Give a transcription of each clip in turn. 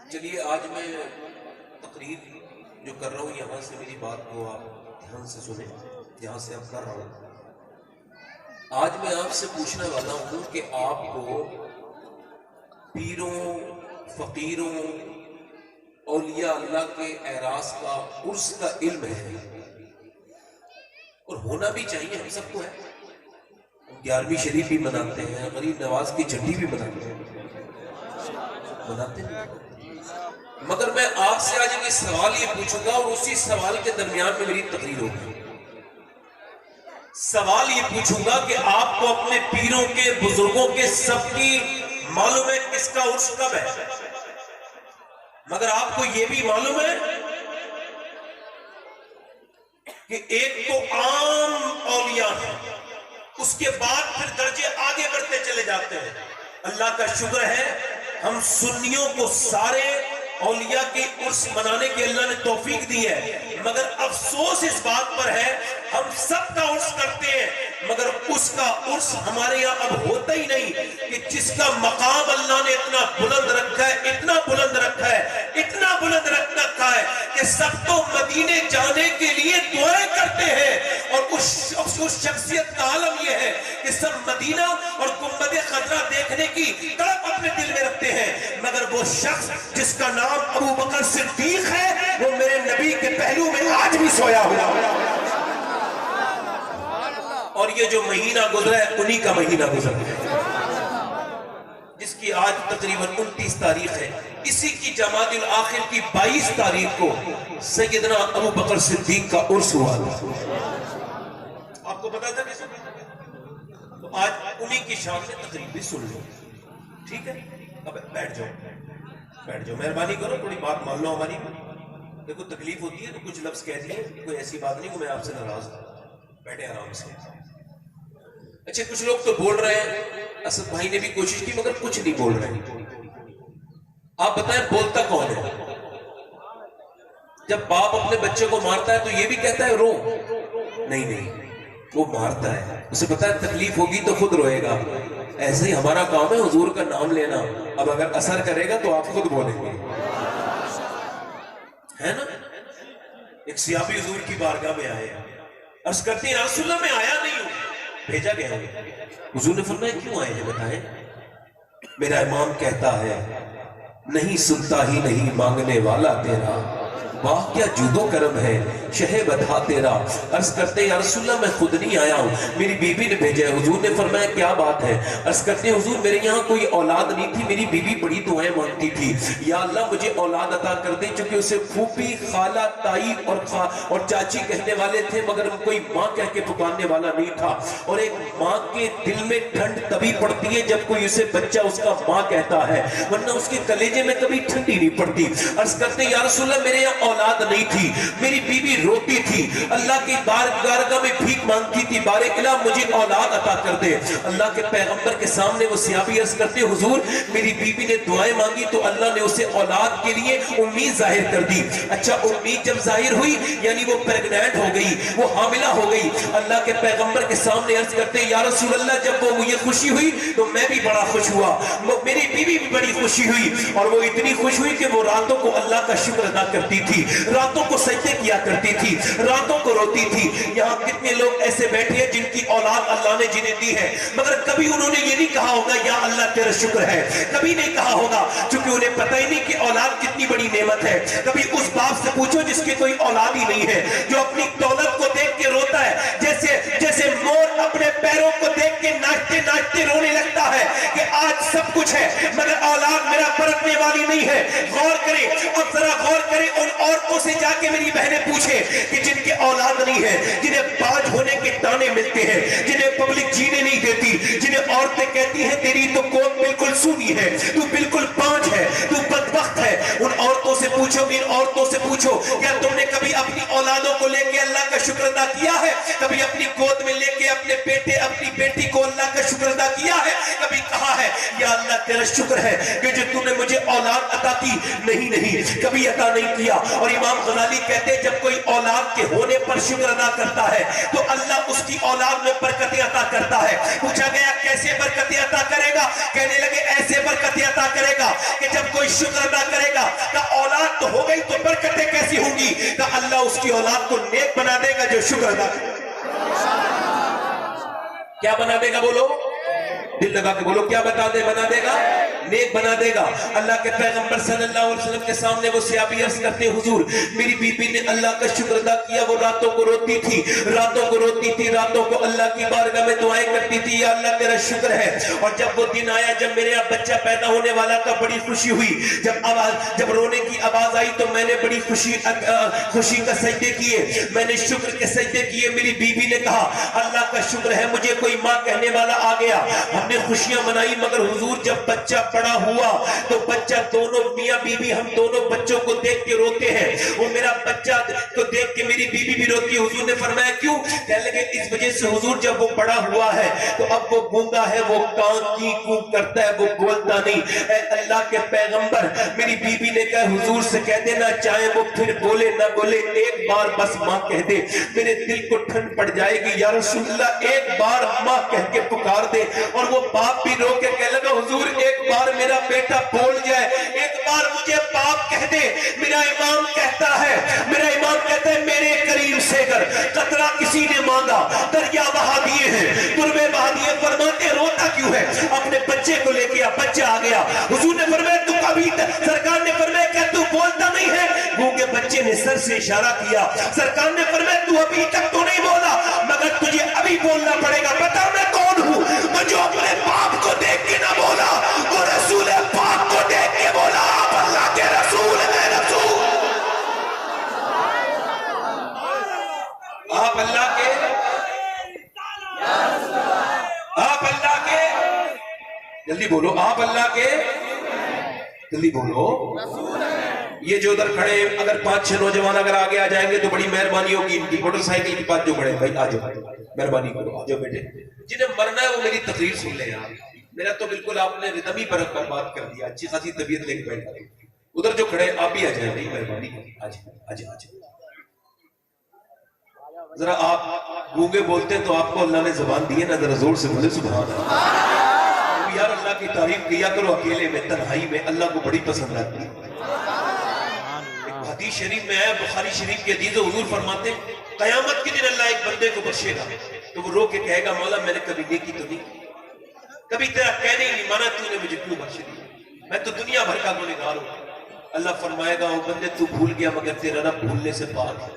चलिए आज मैं तकरीर जो कर रहा हूँ यहाँ से मेरी बात को आप ध्यान से सुने, जहाँ से अब कर रहा हूँ। आज मैं आपसे पूछने वाला हूँ कि आपको पीरों, फकीरों, औलिया अल्लाह के एरास का, उर्स का इल्म है, और होना भी चाहिए, हम सबको है। 11वीं शरीफ भी मनाते हैं, गरीब नवाज की झंडी भी मनाते हैं, मगर मैं आपसे आज एक सवाल ये पूछूंगा और उसी सवाल के दरमियान में मेरी तकरीर होगी। सवाल ये पूछूंगा कि आपको अपने पीरों के, बुजुर्गों के सबकी मालूम है किसका उर्स कब है, मगर आपको ये भी मालूम है कि एक तो आम औलिया है, उसके बाद फिर दर्जे आगे बढ़ते चले जाते हैं। अल्लाह का शुक्र है हम सुन्नियों को सारे औलिया की उर्स मनाने की अल्लाह ने तौफीक दी है, मगर अफसोस इस बात पर है हम सबका उर्स करते हैं, मगर उसका उर्स हमारे यहाँ अब होता ही नहीं कि जिसका मकाम अल्लाह ने इतना बुलंद रखा है, इतना बुलंद रखा है, इतना बुलंद रखा है कि सब तो मदीने जाने के लिए दुआएं करते हैं। और उस शख्सियत का आलम यह है कि सब मदीना और गुंबद खजरा देखने की तड़प अपने दिल में रखते हैं, मगर वो शख्स जिसका नाम अबू बकर सिद्दीक है वो मेरे नबी के पहलू में आज भी सोया हुआ है। और ये जो महीना गुजरा है उन्हीं का महीना गुजरा है, जिसकी आज तकरीबन 29 तारीख है। इसी की जमातुल आखिर की 22 तारीख को सैयदना अबू बकर सिद्दीक का उर्स हुआ था। आपको पता था कैसे? तो आज उन्हीं की शान में तकरीर भी सुन लो, ठीक है? अब बैठ जाओ, मेहरबानी करो, थोड़ी बात मान लो हमारी। देखो तकलीफ होती है तो कुछ लफ्ज कह दिए, कोई ऐसी बात नहीं कि मैं आपसे नाराज हूं, बैठे आराम से। अच्छा, कुछ लोग तो बोल रहे हैं, असद भाई ने भी कोशिश की मगर कुछ नहीं बोल रहे। आप बताएं बोलता कौन है? जब बाप अपने बच्चे को मारता है तो ये भी कहता है रो? नहीं, वो मारता है, उसे पता है तकलीफ होगी तो खुद रोएगा। ऐसे ही हमारा काम है हुजूर का नाम लेना, अब अगर असर करेगा तो आप खुद बोलेंगे, है ना? एक सियाबी हुजूर की बारगाह में आए, अर्ज करते हैं रसूलुल्लाह मैं आया नहीं हूं, भेजा गया हूं। हुजूर ने फरमाया क्यों आए हैं बताएं? मेरा इमाम कहता है नहीं सुनता ही नहीं मांगने वाला तेरा, वाह क्या जूदो करम है शहे बता तेरा। अर्ज करते हैं रसूलुल्लाह मैं खुद नहीं आया हूँ, मेरी बीबी ने भेजा है। हुजूर ने फरमाया क्या बात है? अर्ज करते हैं हुजूर मेरे यहाँ कोई औलाद नहीं थी, मेरी बीबी बड़ी दुआएं मांगती थी, या अल्लाह मुझे औलाद अता कर दे, क्योंकि उसे फूफी, खाला, ताई और चाची कहने वाले थे, मगर कोई माँ कह के पुकारने वाला नहीं था। और एक माँ के दिल में ठंड तभी पड़ती है जब कोई उसे बच्चा उसका माँ कहता है, वरना उसके कलेजे में कभी ठंडी नहीं पड़ती। अर्ज करते हैं या रसूलल्लाह मेरे यहाँ औलाद नहीं थी, मेरी बीबी रोती थी, अल्लाह की बारगाह में भीख मांगती थी, बारे इला मुझे औलाद अता कर दे। अल्लाह के पैगंबर के सामने वो सियाबी अर्ज करते हुजूर मेरी बीबी ने दुआएं मांगी तो अल्लाह ने उसे औलाद के लिए उम्मीद जाहिर कर दी। अच्छा, उम्मीद जब जाहिर हुई यानी वो प्रेग्नेंट हो गई, वो हामिला हो गई। अल्लाह के पैगंबर के सामने अर्ज करते या रसूल अल्लाह जब वो मुझे खुशी हुई तो मैं भी बड़ा खुश हुआ, मेरी बीवी भी बड़ी खुशी हुई, और वो इतनी खुश हुई कि वो रातों को अल्लाह का शुक्र अदा करती थी, रातों को सजदे किया करती थी, रातों को रोती थी। यहाँ कितने लोग ऐसे बैठे हैं जिनकी औलाद अल्लाह ने जिन्हें दी है, मगर कभी उन्होंने ये नहीं कहा होगा या अल्लाह तेरा शुक्र है, कभी नहीं कहा होगा, क्योंकि उन्हें पता ही नहीं कि औलाद कितनी बड़ी नेमत है। कभी उस बाप से पूछो जिसके कोई औलाद ही नहीं है, जो अपनी दौलत को देख के रोता है, जैसे मोर अपने पैरों को देख के नाचते नाचते रोने लगता है कि आज सब कुछ है मगर औलाद मेरा बरतने वाली नहीं है। गौर करें, और जरा गौर करें उन औरतों से जाके मेरी बहनें पूछे कि जिनके औलाद नहीं है, जिन्हें बाज होने के ताने मिलते हैं, जिन्हें पब्लिक जीने नहीं देती, जिन्हें औरतें कहती हैं तेरी तो कोट बिल्कुल सूनी है, तू बिल्कुल बाज है, तू बदबख्त है। उन औरतों से पूछो, इन औरतों से पूछो क्या तुमने कभी अपनी औलादों को लेके अल्लाह का शुक्र अदा किया है? कभी अपनी गोद में लेके अपने बेटे, अपनी बेटी को अल्लाह का शुक्र अदा किया है? कभी कहा है या अल्लाह तेरा शुक्र है कि जो तूने मुझे औलाद अता की? नहीं, कभी अता नहीं किया। और इमाम गजाली कहते हैं जब कोई औलाद के होने पर शुक्र अदा करता है तो अल्लाह उसकी औलाद में बरकतें अता करता है। पूछा गया कैसे बरकतें अता करेगा? कहने लगे ऐसे बरकतें अता करेगा कि जब कोई शुक्र अदा करेगा अल्लाह उसकी औलाद को नेक बना देगा जो शुक्र अदा करे। क्या बना देगा बोलो, दिल लगा के बोलो, क्या बना देगा, नेक बना देगा। अल्लाह के पैगंबर सल्लल्लाहु अलैहि वसल्लम के सामने वो सहाबी अर्ज करते, हुजूर मेरी बीबी ने अल्लाह का शुक्र अदा किया, वो रातों को रोती थी, रातों को अल्लाह की बारगाह में दुआएं करती थी, या अल्लाह तेरा शुक्र है। और जब वो दिन आया जब मेरे यहाँ बच्चा पैदा होने वाला था, बड़ी खुशी हुई, जब रोने की आवाज आई तो मैंने बड़ी खुशी का सजदे किए, मैंने शुक्र के सजदे किए। मेरी बीबी ने कहा अल्लाह का शुक्र है मुझे कोई माँ कहने वाला आ गया। हमने खुशियां मनाई, मगर हुजूर जब बच्चा बड़ा हुआ तो बच्चा, दोनों मियां बीबी हम दोनों बच्चों को देख के रोते हैं। वो मेरा बच्चा को देख के मेरी बीबी भी रोती है। हुजूर ने फरमाया क्यों? कहने लगे इस वजह से हुजूर जब वो बड़ा हुआ है तो अब वो गूंगा है, वो कान की कूक करता है, वो बोलता नहीं। ऐ अल्लाह के पैगंबर, मेरी बीबी ने कहा हुजूर से कह देना, चाहे वो फिर बोले ना बोले, एक बार बस माँ कह दे, मेरे दिल को ठंड पड़ जाएगी। या रसूलल्लाह एक बार माँ कह के पुकार दे। और वो बाप भी रो के कह लगा हुजूर एक बार मेरा बेटा बोल जाए, एक बार मुझे बाप कह दे। मेरा इमाम कहता है मेरे करीम से कर कतरा किसी ने मांगा, दरिया बहा दिए हैं, तुरबे बहा दिए। फरमाते रोता क्यों है? अपने बच्चे को लेके आ, बच्चा आ गया। हुजूर ने फरमाया तू कभी, सरकार ने फरमाया क्या तू बोलता नहीं है? गूंगे बच्चे ने सर से इशारा किया। सरकार ने फरमाया तू अभी तक तो नहीं बोला, मगर तुझे अभी बोलना पड़ेगा। बता मैं कौन हूं? तो जो अपने बाप को देख के ना बोला, वो रसूल पाक को देख के बोला आप अल्लाह के रसूल हैं। रसूल आप अल्लाह के जल्दी बोलो, आप अल्लाह के जल्दी बोलो। ये जो उधर खड़े अगर 5-6 नौजवान अगर आगे आ जाएंगे तो बड़ी मेहरबानी होगी। इनकी मोटरसाइकिल के पास जो खड़े भाई आ जाओ, मेहरबानी करो, आ जाओ बेटे। जिन्हें मरना है वो मेरी तकरीर सुन ले यार। मेरा तो बिल्कुल आपने रिदम ही बर्बाद कर दिया, अच्छी खासी तबीयत लेके बैठ गए। उधर जो खड़े आप भी आ जाए भाई, मेहरबानी करिए, आज जरा आप गूंगे बोलते तो आपको अल्लाह ने जुबान दी है ना, जरा जोर से बोले सुभान अल्लाह। यार अल्लाह की तारीफ किया करो अकेले में, तन्हाई में, अल्लाह को बड़ी पसंद आती है। हदीस शरीफ में है, बुखारी शरीफ के हदीस, हुजूर फरमाते कयामत के दिन अल्लाह एक बंदे को बख्शेगा तो वो रो के कहेगा मौला मैंने कभी नेकी तो नहीं, कभी तेरा कहने ही नहीं माना, तूने मुझे क्यों बख्श दिया, मैं तो दुनिया भर का गुनहगार हूं। अल्लाह फरमाएगा वो बंदे तू भूल गया मगर तेरा रब भूलने से पाक है।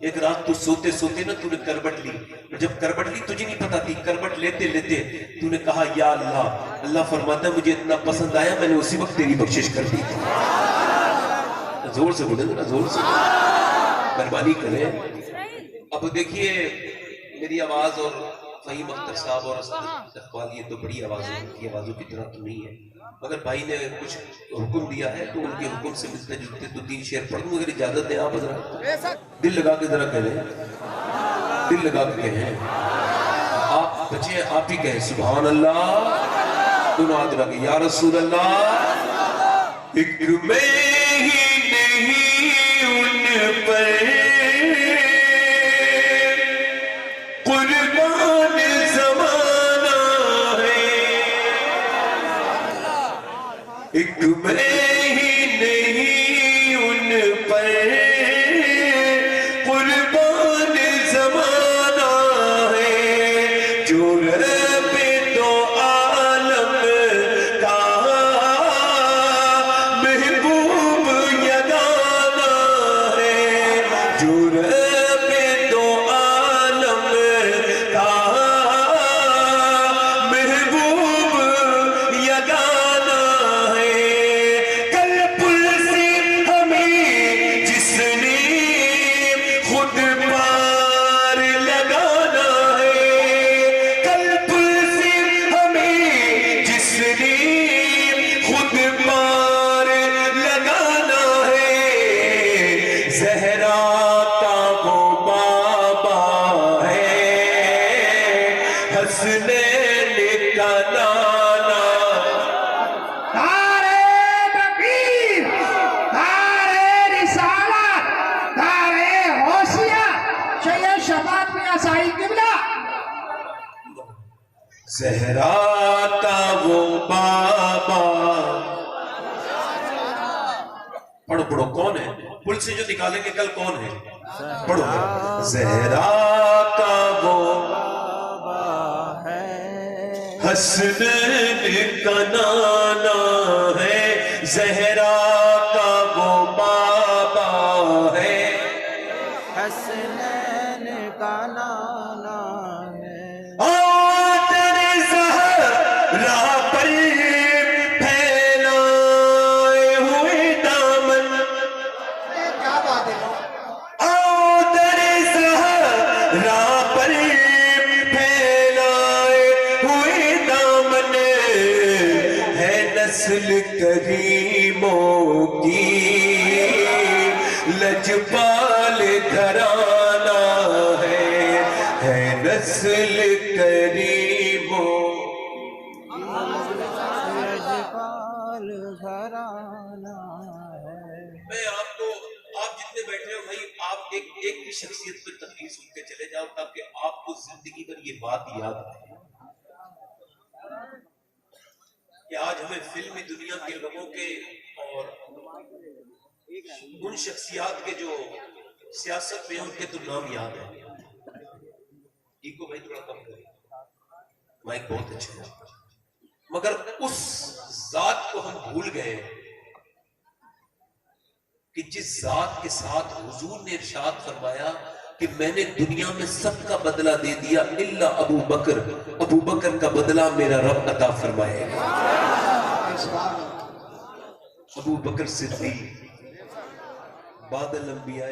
एक रात तू सोते सोते ना तूने करवट ली, जब करवट ली तुझे नहीं पता थी, करवट लेते लेते तूने कहा या अल्लाह। अल्लाह फरमाता है मुझे इतना पसंद आया मैंने उसी वक्त तेरी बख्शिश कर दी। जोर से बोले ना, जोर से मेहरबानी करें। अब देखिए मेरी आवाज और फहीम अख्तर साहब और इकबाल ये तो बड़ी आवाज है, उनकी आवाजों की तरह तो नहीं है, मगर भाई ने कुछ हुक्म दिया है तो उनके हुक्म से मिलते जुलते 2-3 शेर पढ़ दूं, अगर इजाजत दें आप जरा दिल लगा के जरा कहें, दिल लगा के कहें। आप बच्चे आप ही कहें सुभान अल्लाह, दोनों हाथ लगा या रसूल अल्लाह। एक मैं ही नहीं उन पर कुर्बान ज़माना है, एक मैं ही नहीं उन पर कुर्बान ज़माना है, जो रब दो आलम का महबूब यगाना है, जो रब दो आलम का महबूब यगाना है। कल पुल से हमें जिसने खुद पार लगाना है, कल पुल से हमें जिसने खुद पार लगाना है, ज़हरा का वो बाबा है, हसनैन का नाना। नारे तकबीर, नारे रिसालत, नारे होशिया, सैयद शफाअत मियां साहिब किबला। ज़हरा का वो बाबा, पढ़ो पढ़ो, कौन है? पुल से जो निकालेंगे कल कौन है? पढ़ो जहरा का वो हसनैन का नाना है, जहरा का वो बाबा है, हसनैन का नाना है। तेरे ज़हरा पर फैलाए हुए दामन, क्या बात है। तेरे ज़हरा पर फैलाए हुए दामन है, नस्ल करीमों की लजपाल घराना है नस्ल करीमों। यजपाल घराना है। मैं आपको, आप जितने बैठे हो भाई, आप एक एक की शख्सियत पे तकलीफ सुन के चले जाओ ताकि आपको जिंदगी भर ये बात याद रहे कि आज हमें फिल्मी दुनिया के लोगों के और उन शख्सियात के जो सियासत में उनके तो नाम याद है। इको भाई थोड़ा कम करें, माइक बहुत अच्छा है, मगर उस जात को हम भूल गए कि जिस जात के साथ हुजूर ने इरशाद फरमाया कि मैंने दुनिया में सबका बदला दे दिया इल्ला अबू बकर, अबू बकर का बदला मेरा रब अता फरमाएगा। अबू बकर सिद्दीक बादल अंबिया